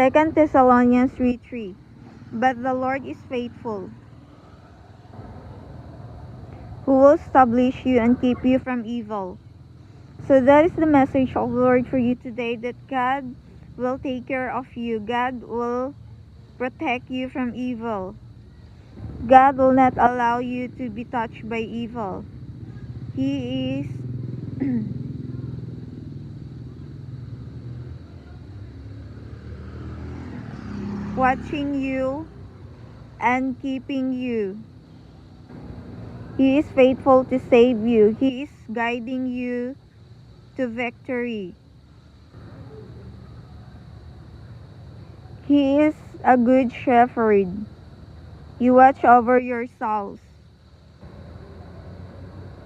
2 Thessalonians 3:3. But the Lord is faithful, who will establish you and keep you from evil. So that is the message of the Lord for you today, that God will take care of you. God will protect you from evil. God will not allow you to be touched by evil. He is watching you and keeping you. He is faithful to save you. He is guiding you to victory. He is a good shepherd. You watch over your souls.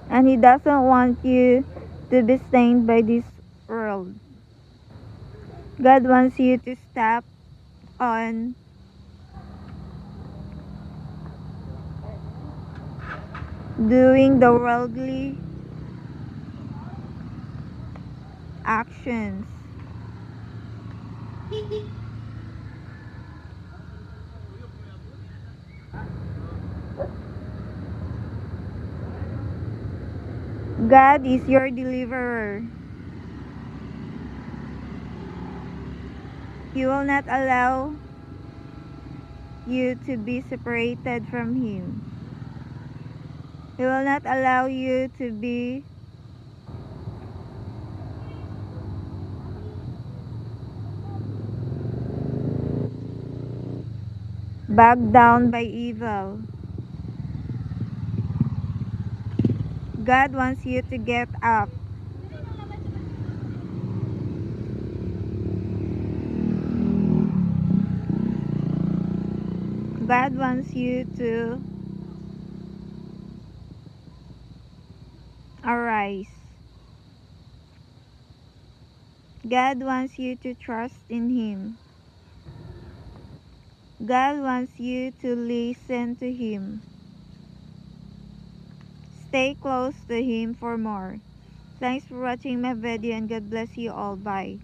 And He doesn't want you to be stained by this world. God wants you to step on doing the worldly actions. God is your deliverer. He will not allow you to be separated from Him. He will not allow you to be bogged down by evil. God wants you to get up. God wants you to arise. God wants you to trust in Him. God wants you to listen to Him. Stay close to Him for more. Thanks for watching my video and God bless you all. Bye.